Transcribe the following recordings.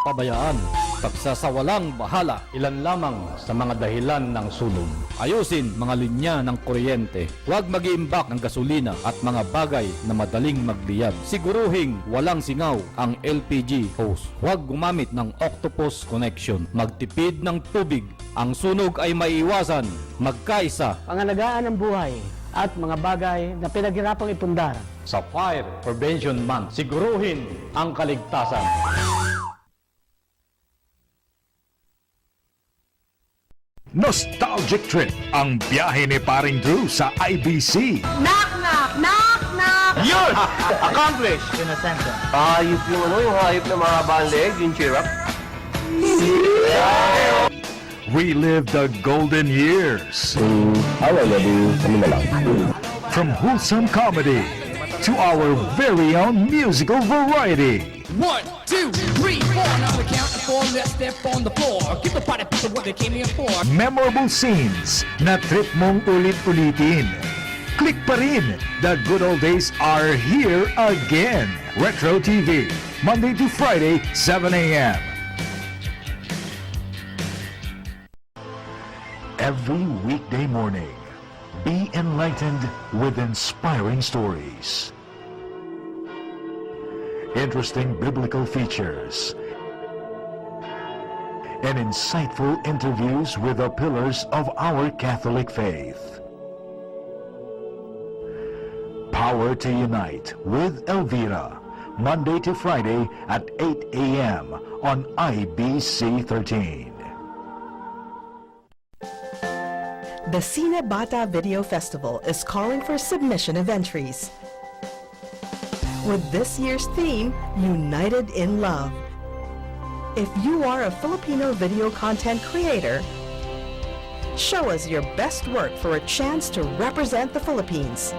napabayaan, pagsasawalang bahala, ilan lamang sa mga dahilan ng sunog. Ayusin mga linya ng kuryente, huwag mag-iimbak ng gasolina at mga bagay na madaling magliyab. Siguruhing walang singaw ang LPG hose. Huwag gumamit ng octopus connection. Magtipid ng tubig. Ang sunog ay maiiwasan. Magkaisa Pangalagaan ng buhay at mga bagay na pinaghirapang ipundar. sa Fire Prevention Month. Siguruhin ang kaligtasan. Nostalgic Trip, ang biyahe ni Paring Drew sa IBC. Knock, knock, knock, knock! Yun! Accomplished! Hayop yung yung hayop na mahaba ang leg, yung chirap. Relive the golden years. From wholesome comedy to our very own musical variety. 1, 2, 3, 4. Now we count to 4. Let's step on the floor. Give the party people what they came here for. Memorable scenes na trip mong ulit-ulitin. Click pa rin. The good old days are here again. Retro TV, Monday to Friday, 7 a.m. Every weekday morning, be enlightened with inspiring stories, interesting biblical features, and insightful interviews with the pillars of our Catholic faith. Power to Unite with Elvira, Monday to Friday at 8 a.m. on IBC 13. The Cine Bata Video Festival is calling for submission of entries. With this year's theme, United in Love. If you are a Filipino video content creator, show us your best work for a chance to represent the Philippines.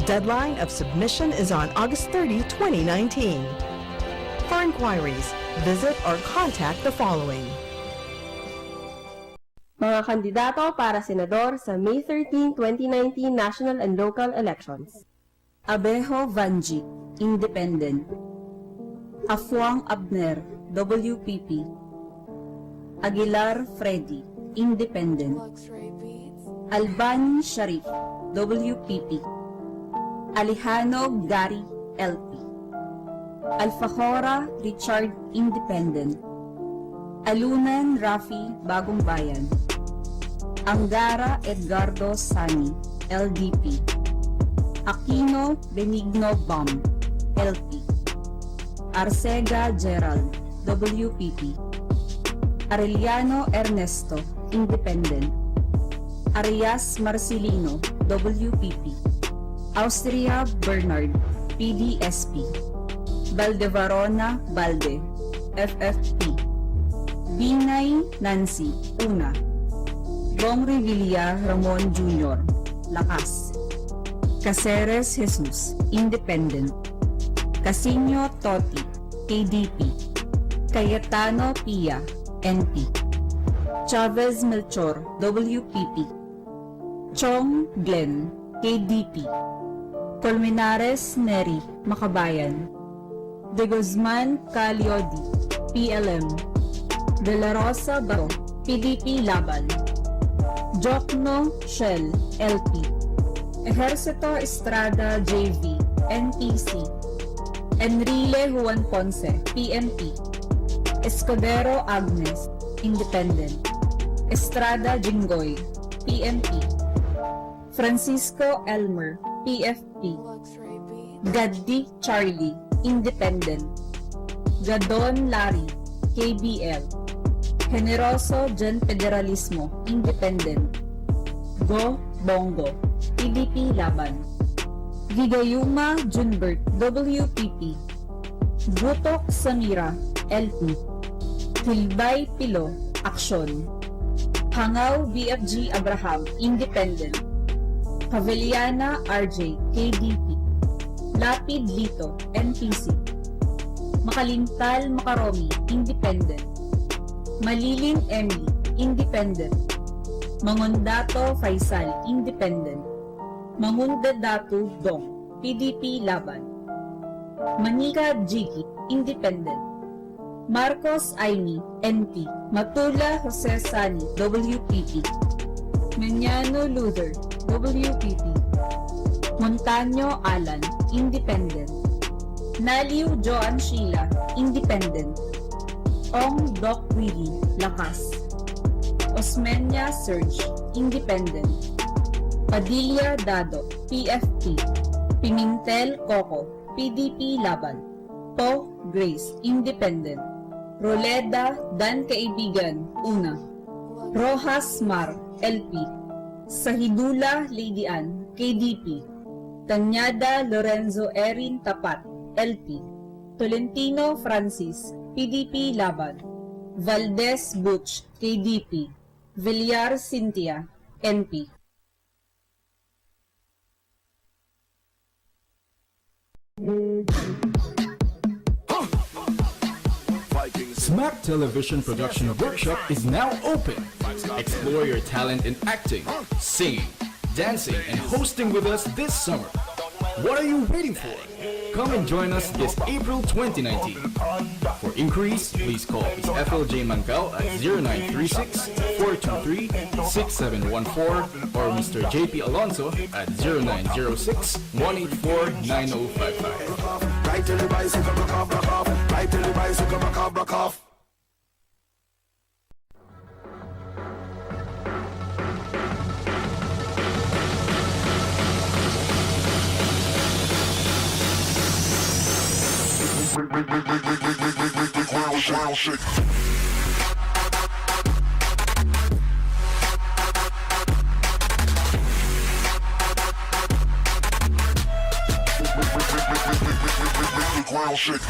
Deadline of submission is on August 30, 2019. For inquiries, visit or contact the following. Mga kandidato para senador sa May 13, 2019 national and local elections. Abejo Vanji, Independent. Afuang Abner, WPP. Aguilar Freddy, Independent. Albani Sharif, WPP. Alejano Gary, LP. Alfajora Richard, Independent. Alunan Rafi, Bagong Bayan. Angara Edgardo Sani, LDP. Aquino Benigno Bam, LP. Arcega Gerald, WPP. Arellano Ernesto, Independent. Arias Marcelino, WPP. Austria Bernard, PDSP. Valdevarona Balde, FFP. Binay Nancy, Una. Bong Revilla Ramon Jr., Lakas. Caceres Jesus, Independent. Casino Toti, KDP. Cayetano Pia, NP. Chavez Melchor, WPP. Chong Glenn, KDP. Colmenares Neri, Makabayan. De Guzman Caliodi, PLM. De La Rosa Baro, PDP Laban. Jokno Shell, LP. Ejercito Estrada JV, NPC. Enrile Juan Ponce, PMP. Escudero Agnes, Independent. Estrada Jinggoy, PMP. Francisco Elmer, PFP. Gaddi Charlie, Independent. Gadon Larry, KBL. Generoso Gen Federalismo, Independent. Go Bongo, PDP Laban. Gigayuma Junbert, WPP. Gutok Samira, LP. Hilbay Pilo, Aksyon. Hangaw BFG Abraham, Independent. Paveliana RJ, KDP. Lapid Lito, NPC. Makalintal Makaromi, Independent. Malilin Emily, Independent. Mangondato Faisal, Independent. Mangundadatu Dong, PDP Laban. Manika Jiki, Independent. Marcos Aimee, NP. Matula Jose Sani, WPP. Meñano Luther, WPP. Montaño Alan, Independent. Naliw Joan Sheila, Independent. Ong Doc Willie, Lakas. Osmeña Serge, Independent. Padilla Dado, PFP. Pimentel Coco, PDP Laban. Po Grace, Independent. Roleda Dan Kaibigan, Una. Rojas Mar, LP. Sahidula Lady Ann, KDP. Tanyada Lorenzo Erin Tapat, LP. Tolentino Francis, PDP Laban. Valdez Butch, KDP. Villar Cynthia, NP. Smack Television Production Workshop is now open. Explore your talent in acting, singing, dancing, and hosting with us this summer. What are you waiting for? Come and join us this April 2019. For inquiries, please call FLJ Mancao at 0936-423-6714 or Mr. JP Alonso at 0906-184-9055. Right till the bicycle rock off, rock off. Right till the bicycle rock off, rock off. Ground shake. Ground shake.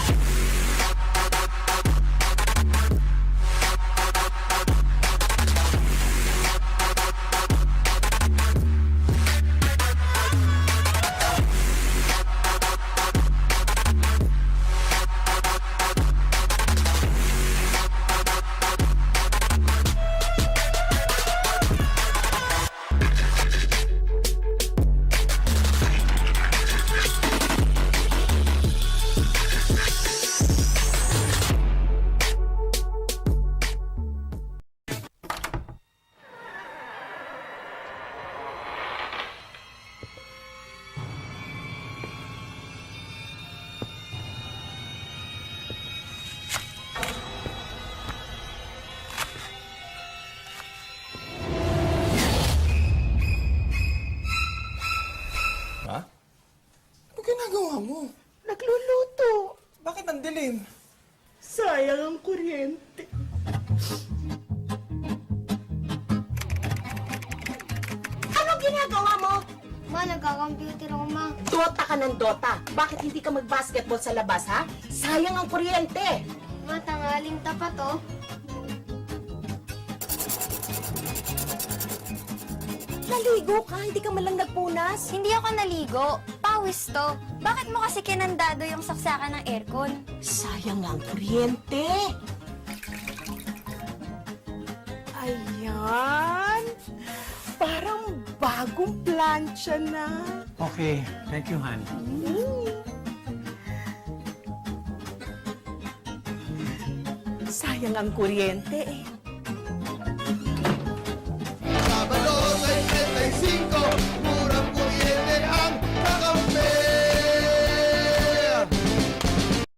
Ano ginagawa mo? Nagluluto. Bakit ang dilim? Sayang ang kuryente. Anong ginagawa mo? Ma, nagka-computer ako, ma. Dota ka ng Dota. Bakit hindi ka mag-basketball sa labas, ha? Sayang ang kuryente. Ma, tanghaling tapat, oh. Naligo ka, hindi ka malang nagpunas. Hindi ako naligo. Pawis to. Bakit mo kasi kinandado yung saksakan ng aircon? Sayang ang kuryente. Ayan. Parang bagong plancha na. Okay, thank you, Han. Sayang ang kuryente eh.